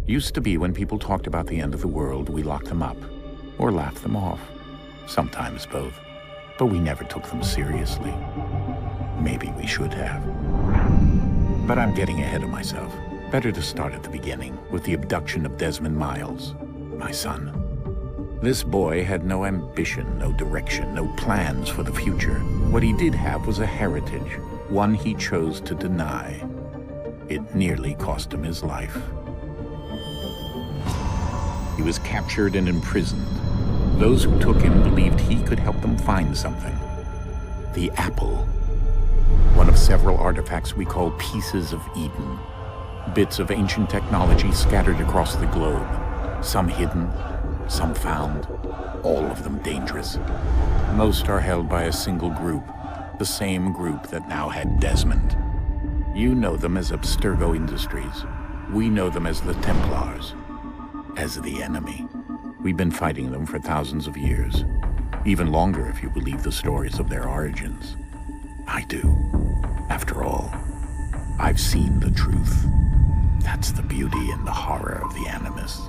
Used to be when people talked about the end of the world, we locked them up, or laughed them off. Sometimes both. But we never took them seriously. Maybe we should have. But I'm getting ahead of myself. Better to start at the beginning, with the abduction of Desmond Miles, my son. This boy had no ambition, no direction, no plans for the future. What he did have was a heritage, one he chose to deny. It nearly cost him his life. He was captured and imprisoned. Those who took him believed he could help them find something. The apple. One of several artifacts we call pieces of Eden. Bits of ancient technology scattered across the globe. Some hidden, some found, all of them dangerous. Most are held by a single group, the same group that now had Desmond. You know them as Abstergo Industries. We know them as the Templars, as the enemy. We've been fighting them for thousands of years, even longer if you believe the stories of their origins. I do. After all, I've seen the truth. That's the beauty and the horror of the Animus.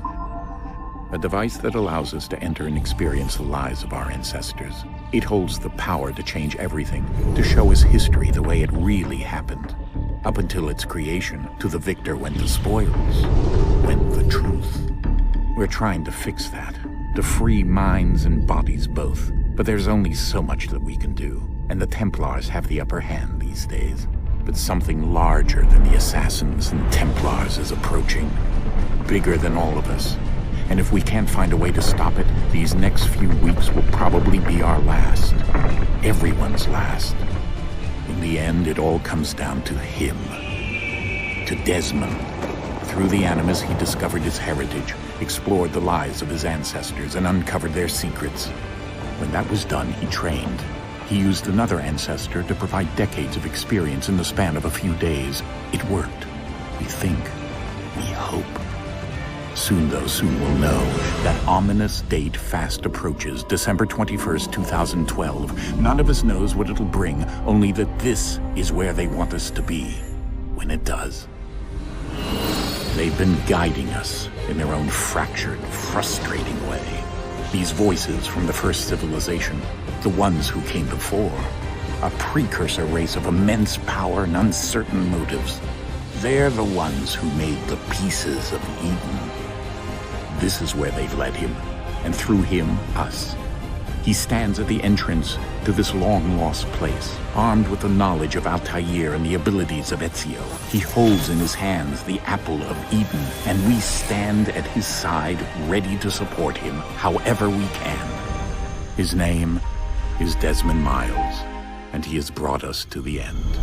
A device that allows us to enter and experience the lives of our ancestors. It holds the power to change everything, to show us history the way it really happened. Up until its creation, to the victor went the spoils, went the truth. We're trying to fix that, to free minds and bodies both. But there's only so much that we can do, and the Templars have the upper hand these days. But something larger than the Assassins and Templars is approaching, bigger than all of us. And if we can't find a way to stop it, these next few weeks will probably be our last. Everyone's last. In the end, it all comes down to him. To Desmond. Through the Animus, he discovered his heritage, explored the lives of his ancestors, and uncovered their secrets. When that was done, he trained. He used another ancestor to provide decades of experience in the span of a few days. It worked. We think. We hope. Soon we'll know. That ominous date fast approaches, December 21st, 2012. None of us knows what it'll bring, only that this is where they want us to be, when it does. They've been guiding us in their own fractured, frustrating way. These voices from the first civilization, the ones who came before, a precursor race of immense power and uncertain motives. They're the ones who made the pieces of Eden. This is where they've led him, and through him, us. He stands at the entrance to this long-lost place, armed with the knowledge of Altair and the abilities of Ezio. He holds in his hands the apple of Eden, and we stand at his side, ready to support him however we can. His name is Desmond Miles, and he has brought us to the end.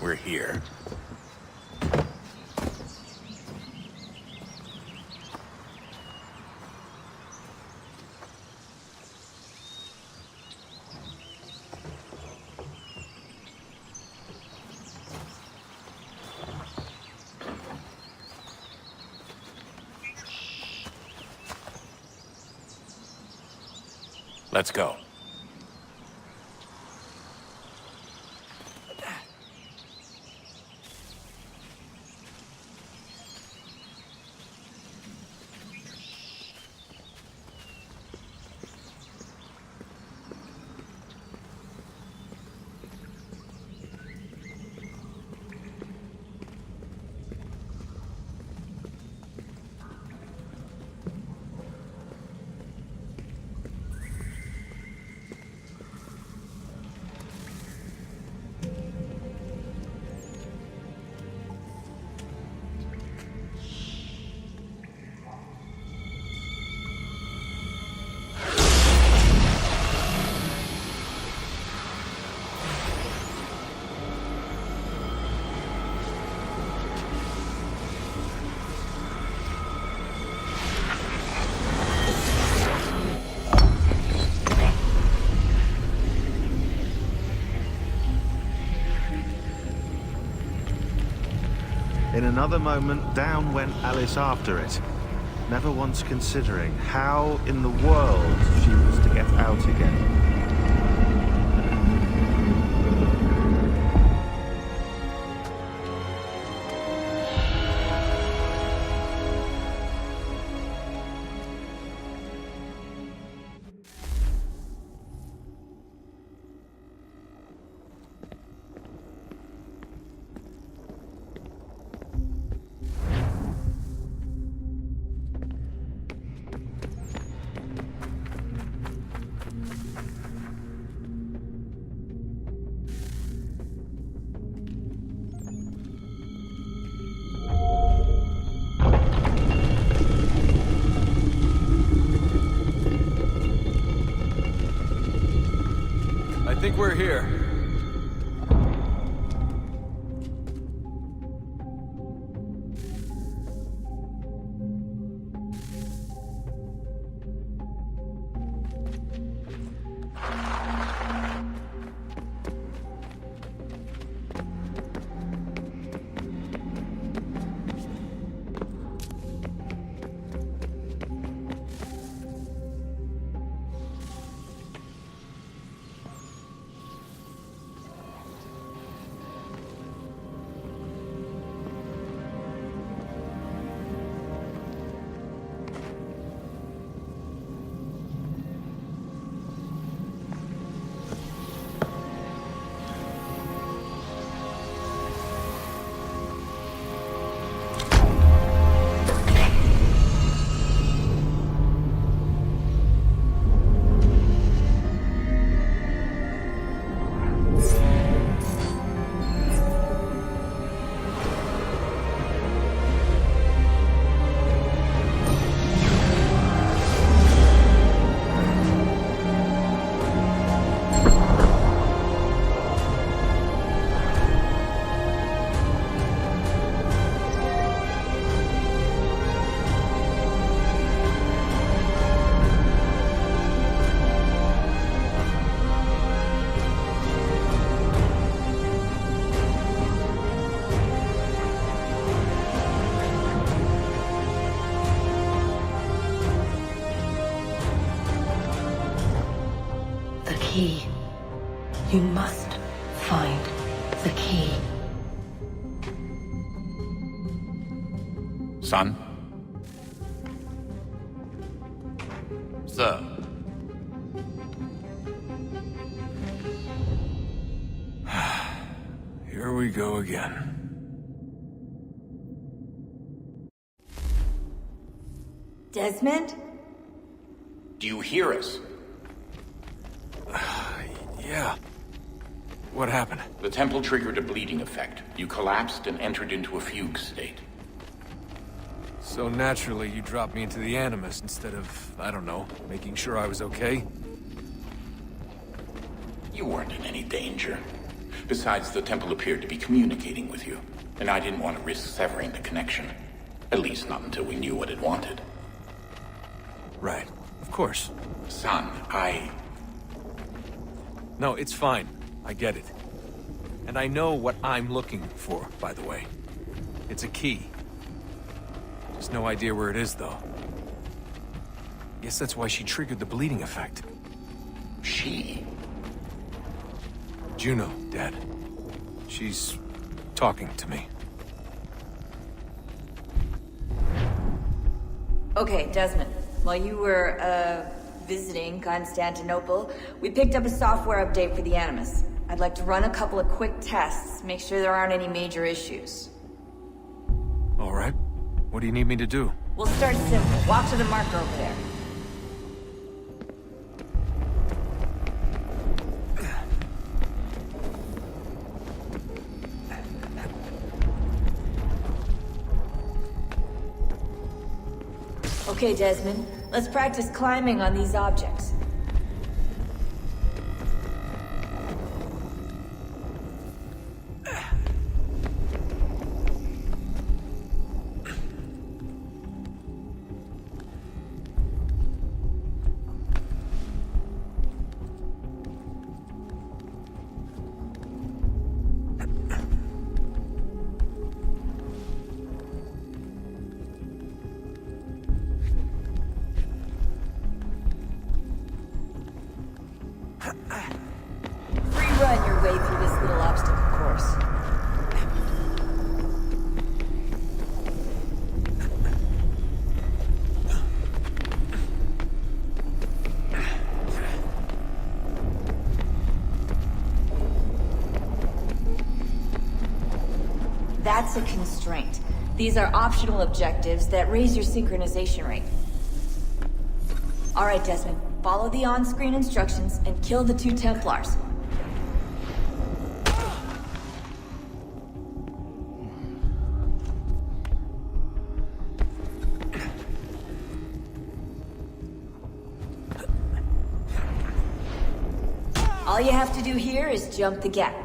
We're here. Let's go. In another moment, down went Alice after it, never once considering how in the world she was to get out again. I think we're here. Key. You must find the key. Son? Sir. Here we go again. Desmond? Do you hear us? Yeah. What happened? The temple triggered a bleeding effect. You collapsed and entered into a fugue state. So naturally, you dropped me into the Animus instead of, I don't know, making sure I was okay? You weren't in any danger. Besides, the temple appeared to be communicating with you, and I didn't want to risk severing the connection. At least not until we knew what it wanted. Right. Of course. Son, No, it's fine. I get it. And I know what I'm looking for, by the way. It's a key. Just no idea where it is, though. Guess that's why she triggered the bleeding effect. She? Juno, Dad. She's talking to me. Okay, Desmond. While you were, visiting Constantinople, we picked up a software update for the Animus. I'd like to run a couple of quick tests, make sure there aren't any major issues. All right. What do you need me to do? We'll start simple. Walk to the marker over there. Okay, Desmond. Let's practice climbing on these objects. That's a constraint. These are optional objectives that raise your synchronization rate. Alright, Desmond. Follow the on-screen instructions and kill the 2 Templars. All you have to do here is jump the gap.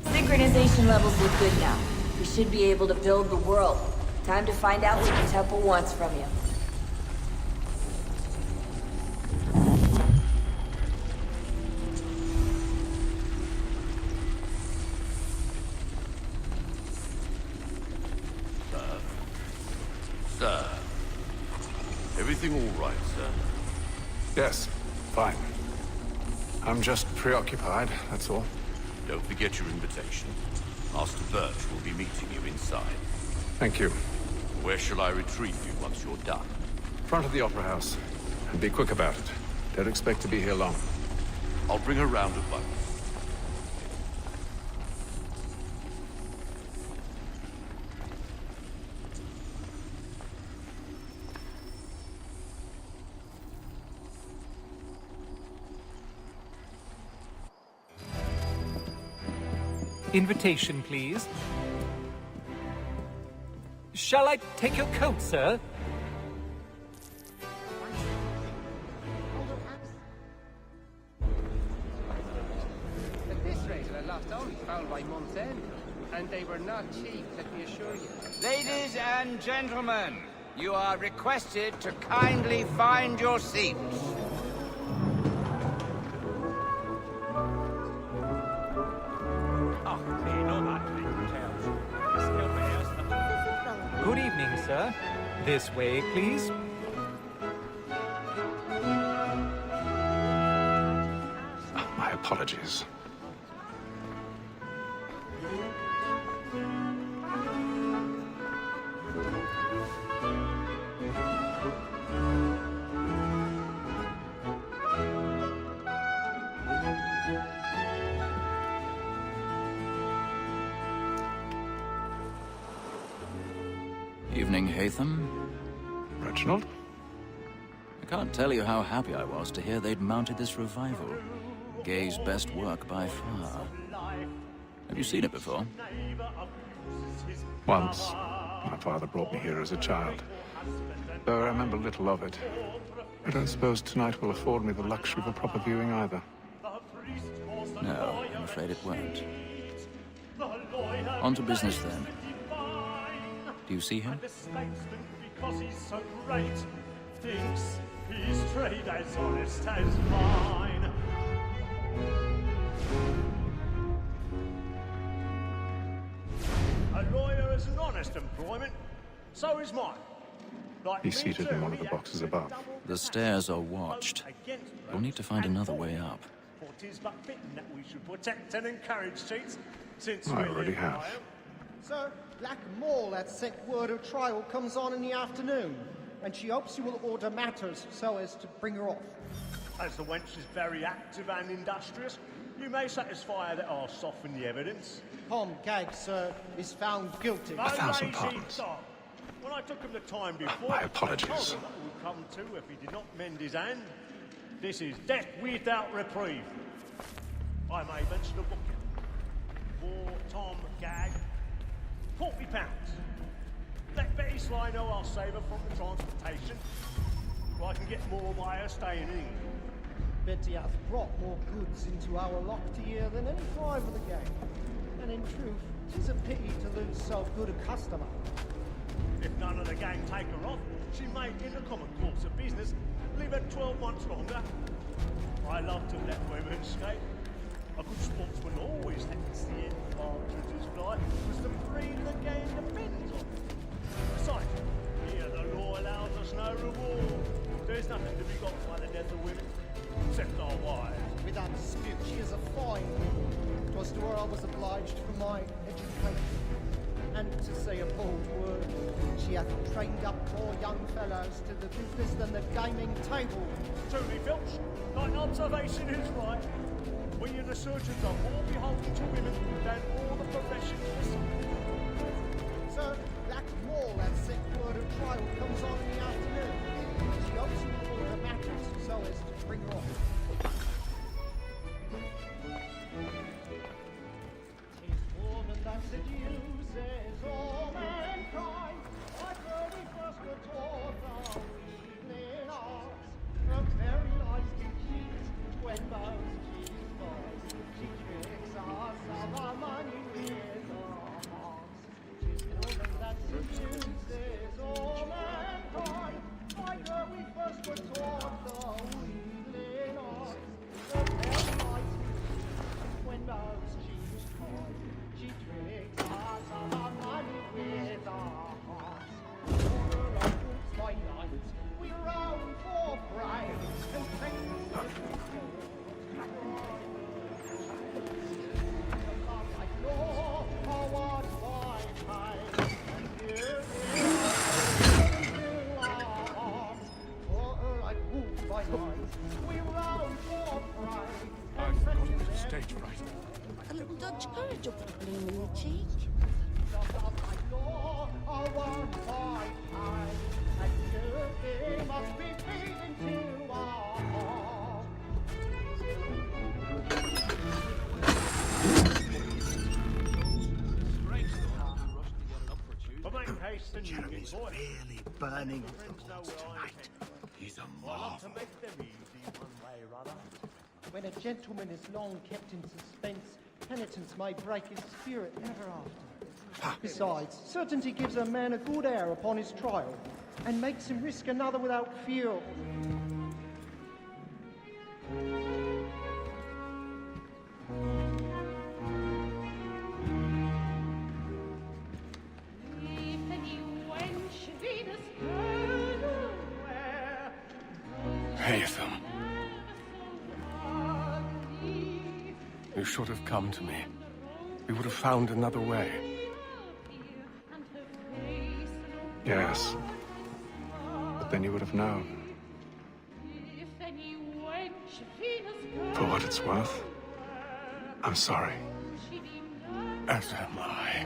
Synchronization levels look good now. We should be able to build the world. Time to find out what the temple wants from you. Sir. Everything all right, sir? Yes, fine. I'm just preoccupied, that's all. Don't forget your invitation. Master Birch will be meeting you inside. Thank you. Where shall I retrieve you once you're done? Front of the Opera House. And be quick about it. Don't expect to be here long. I'll bring her round at once. Invitation, please. Shall I take your coat, sir? At this rate, the last only found by month's end. And they were not cheap, let me assure you. Ladies and gentlemen, you are requested to kindly find your seats. Good evening, sir. This way, please. My apologies. Evening, Hatham. Reginald? I can't tell you how happy I was to hear they'd mounted this revival. Gay's best work by far. Have you seen it before? Once. My father brought me here as a child. Though I remember little of it. I don't suppose tonight will afford me the luxury of a proper viewing either. No, I'm afraid it won't. On to business then. Do you see him? Because he's so great, thinks his trade as honest as mine. A lawyer is an honest employment, so is mine. Like He's seated in one of the boxes above. The stairs are watched. We'll need to find another way up. For 'tis but fitting that we should protect and encourage cheats, since I we already live have. by 'em. Sir, Black Mall had sent word her trial comes on in the afternoon, and she hopes you will order matters so as to bring her off. As the wench is very active and industrious, you may satisfy her that I'll soften the evidence. Tom Gag, sir, is found guilty. No 1,000 lazy pardons. dog. When I took him the time before, My I apologies. told him what would come to if he did not mend his hand. This is death without reprieve. I may mention a book for Tom Gag. £40. Let Betty Sly know I'll save her from the transportation, so I can get more by her staying in England. Bet he hath brought more goods into our locked here than any five of the gang. And in truth, 'tis a pity to lose so good a customer. If none of the gang take her off, she may, in the common course of business, live at 12 months longer. I love to let women skate. A good sportsman always lets the end partridges fly, because the breed of the game depends on it. Besides, here the law allows us no reward. There's nothing to be got by the death of women, except our wives. Without dispute, she is a fine woman. 'Twas to her I was obliged for my education. And to say a bold word, she hath trained up more young fellows to the business than the gaming table. Truly, Filch, thine observation is right. We and the surgeons are more beholden to women than all the professions besides. Sir, Black Mall at set word of trial comes on in the afternoon. She hopes you will order matters so as to bring her off. Tis woman that seduces all mankind. I heard we first were taught the weakling arts. Her very lies to cheat when most she's false. She tricks us of our money with her hearts. Tis woman that seduces all mankind. I heard we first were taught the weakling arts. Her very lies to cheat when most she's false. She tricks us of our money with our hearts. Over our boots by night, we roam for prey and take the like law, forward by time, and here into our hearts. For like wolves by night, we roam for prey. I've got the stage fright. A little Dutch courage will put a bloom in your cheek. Like law, forward by time, and here must be beaten to our hearts. But make haste and Jeremy's really burning with the boards tonight. He's a I love to marvel. make them easy one way or other. When a gentleman is long kept in suspense, penitence may break his spirit ever after. Besides, certainty gives a man a good air upon his trial, and makes him risk another without fear. Haytham. You should have come to me. We would have found another way. Yes. But then you would have known. For what it's worth, I'm sorry. As am I.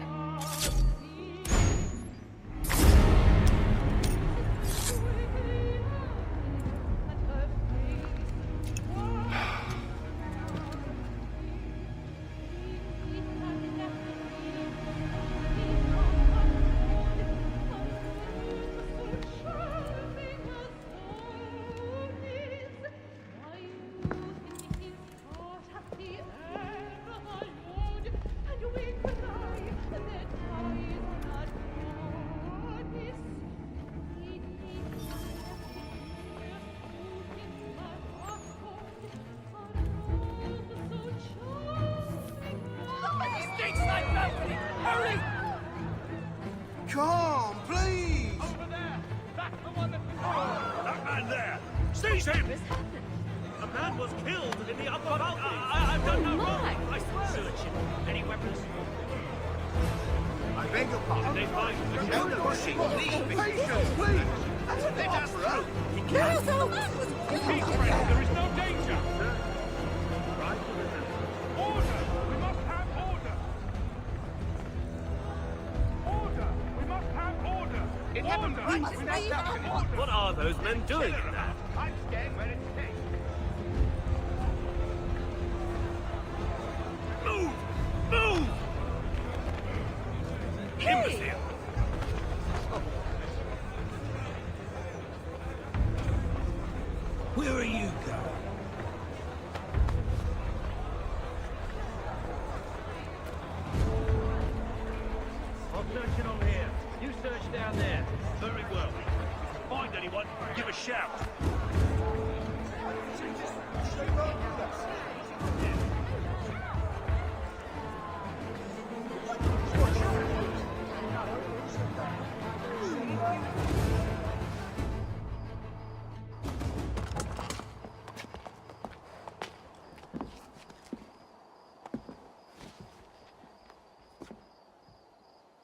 Come, please! Over there! That's the one that... That man there! Seize him! A man was killed in the upper balcony. I've done no wrong. I swear. Search him. Any weapons? I beg your pardon. Did they find him? No pushing, please! Patience, please! Let us through! He can't. Keep friend. There is no danger. Right. Order! We must have order! Order! We must have order! It happened right in that balcony. What are those men doing in there? I'm staying where it stays. Move! Move! Imbecile! Where are you going? Very well. If you find anyone, give a shout.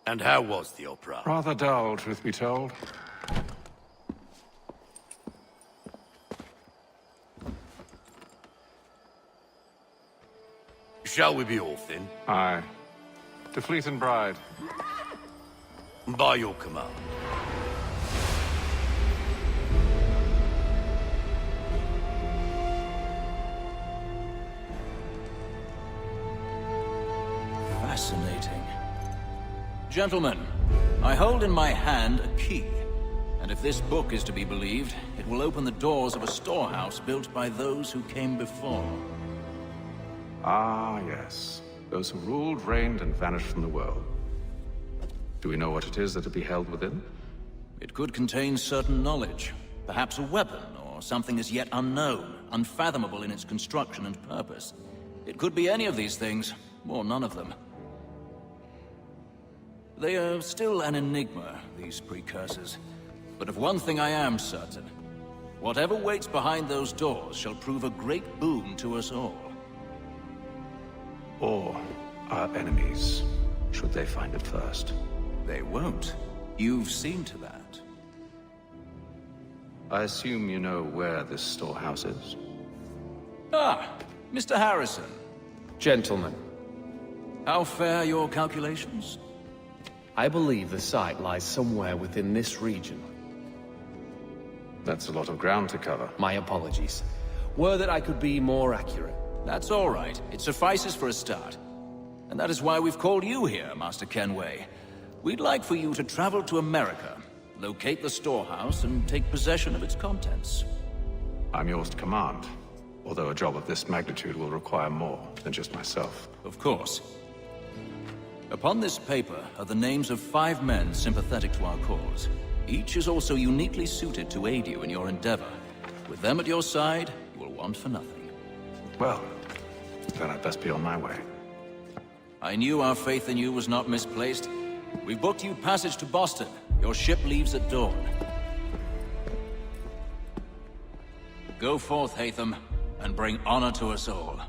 And how was the opera? Rather dull, truth be told. Shall we be off then? Aye. To Fleet and Bride. By your command. Fascinating. Gentlemen, I hold in my hand a key. And if this book is to be believed, it will open the doors of a storehouse built by those who came before. Ah, yes. Those who ruled, reigned, and vanished from the world. Do we know what it is that will be held within? It could contain certain knowledge. Perhaps a weapon, or something as yet unknown, unfathomable in its construction and purpose. It could be any of these things, or none of them. They are still an enigma, these precursors. But of one thing I am certain. Whatever waits behind those doors shall prove a great boon to us all. Or our enemies, should they find it first. They won't. You've seen to that. I assume you know where this storehouse is? Ah, Mr. Harrison. Gentlemen. How fare your calculations? I believe the site lies somewhere within this region. That's a lot of ground to cover. My apologies. Were that I could be more accurate. That's all right. It suffices for a start. And that is why we've called you here, Master Kenway. We'd like for you to travel to America, locate the storehouse, and take possession of its contents. I'm yours to command, although a job of this magnitude will require more than just myself. Of course. Upon this paper are the names of 5 men sympathetic to our cause. Each is also uniquely suited to aid you in your endeavor. With them at your side, you will want for nothing. Well, then I'd best be on my way. I knew our faith in you was not misplaced. We've booked you passage to Boston. Your ship leaves at dawn. Go forth, Hatham, and bring honor to us all.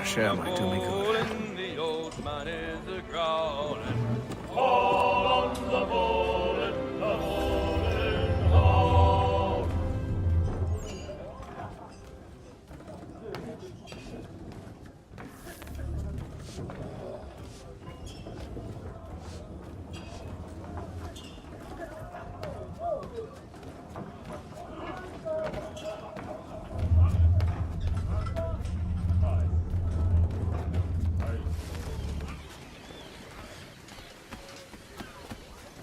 Share my doing good.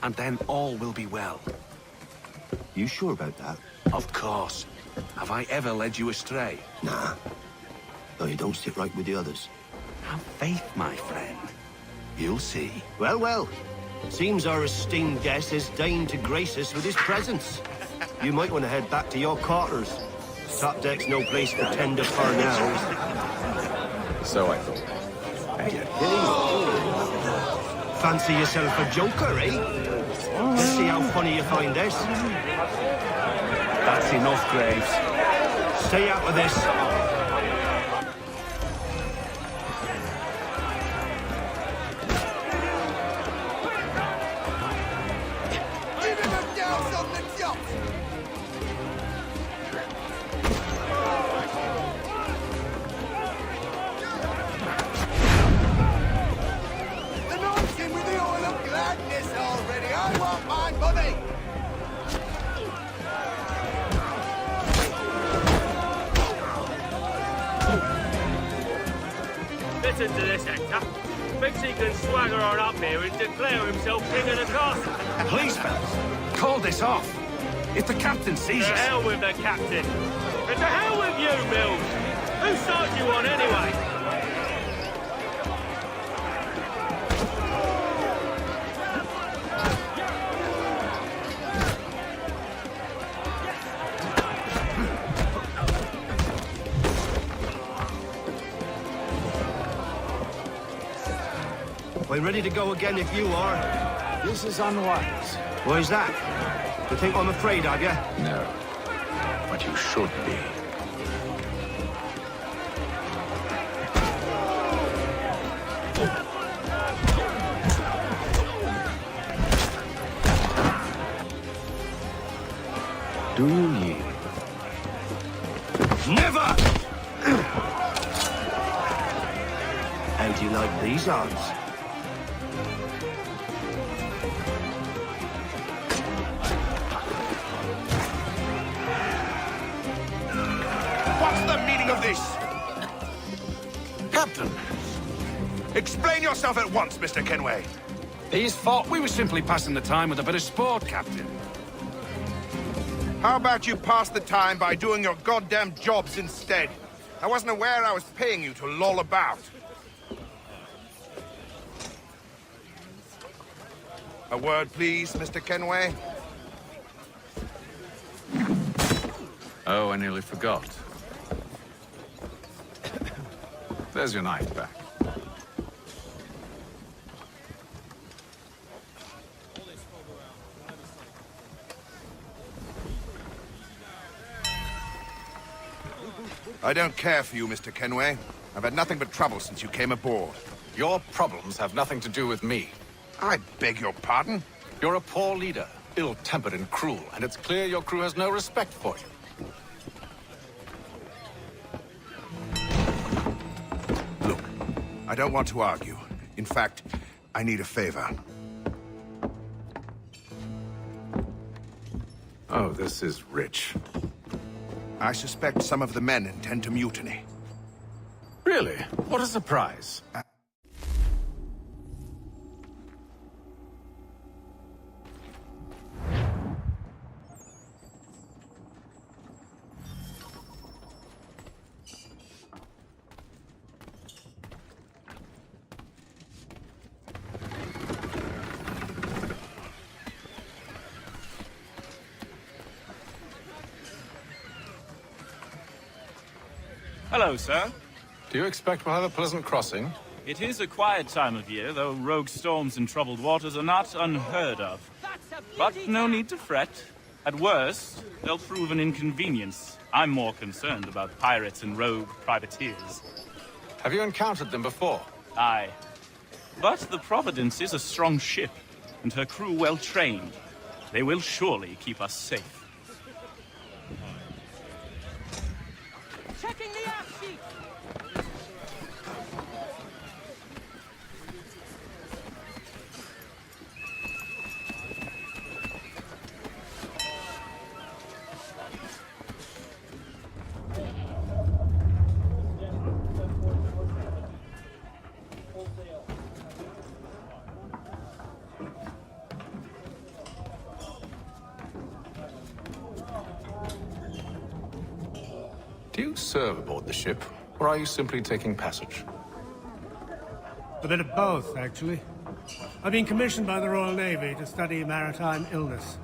And then all will be well. You sure about that? Of course. Have I ever led you astray? Nah. Though you don't sit right with the others. Have faith, my friend. You'll see. Well, well. Seems our esteemed guest has deigned to grace us with his presence. You might want to head back to your quarters. Top deck's no place for tender farnels. So I thought. Hey, Fancy yourself a joker, eh? Let's see how funny you find this. That's enough, Graves. Stay out of this. Give him a douse on the top! Anointing with the oil of gladness already! I want my money! Listen to this, Hector. Thinks he can swagger on up here and declare himself king of the castle. Please, fellas, call this off. If the captain sees To us... hell with the captain. And to hell with you, Mills. Whose side you on, anyway? We're ready to go again if you are. This is unwise. Why is that? You think I'm afraid of you? No. But you should be. Do you yield? Never! How do you like these odds? What's the meaning of this? Captain! Explain yourself at once, Mr. Kenway. His fault. We were simply passing the time with a bit of sport, Captain. How about you pass the time by doing your goddamn jobs instead? I wasn't aware I was paying you to loll about. A word, please, Mr. Kenway. Oh, I nearly forgot. There's your knife back. I don't care for you, Mr. Kenway. I've had nothing but trouble since you came aboard. Your problems have nothing to do with me. I beg your pardon? You're a poor leader, ill-tempered and cruel, and it's clear your crew has no respect for you. Look, I don't want to argue. In fact, I need a favor. Oh, this is rich. I suspect some of the men intend to mutiny. Really? What a surprise. Hello, sir. Do you expect we'll have a pleasant crossing? It is a quiet time of year, though rogue storms and troubled waters are not unheard of. But no need to fret. At worst, they'll prove an inconvenience. I'm more concerned about pirates and rogue privateers. Have you encountered them before? Aye. But the Providence is a strong ship, and her crew well trained. They will surely keep us safe. Checking the app sheet! Do you serve aboard the ship, or are you simply taking passage? A bit of both, actually. I've been commissioned by the Royal Navy to study maritime illness.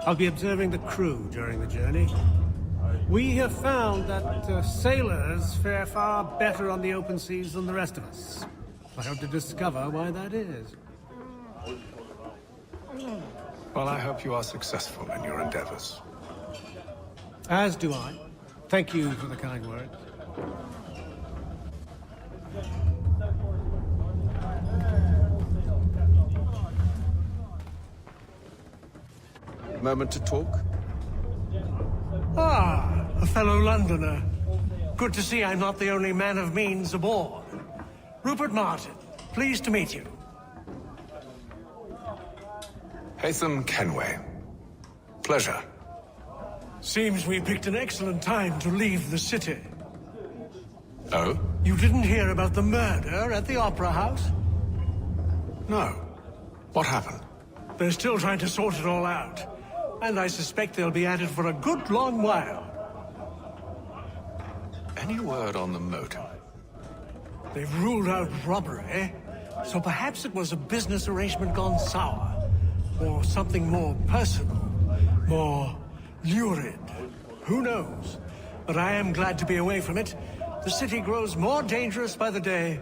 I'll be observing the crew during the journey. We have found that sailors fare far better on the open seas than the rest of us. I hope to discover why that is. Well, I hope you are successful in your endeavors. As do I. Thank you for the kind words. Moment to talk? Ah, a fellow Londoner. Good to see I'm not the only man of means aboard. Rupert Martin, pleased to meet you. Haytham Kenway. Pleasure. Seems we picked an excellent time to leave the city. Oh? You didn't hear about the murder at the Opera House? No. What happened? They're still trying to sort it all out. And I suspect they'll be at it for a good long while. Any word on the motive? They've ruled out robbery, so perhaps it was a business arrangement gone sour. Or something more personal, more lurid. Who knows? But I am glad to be away from it. The city grows more dangerous by the day.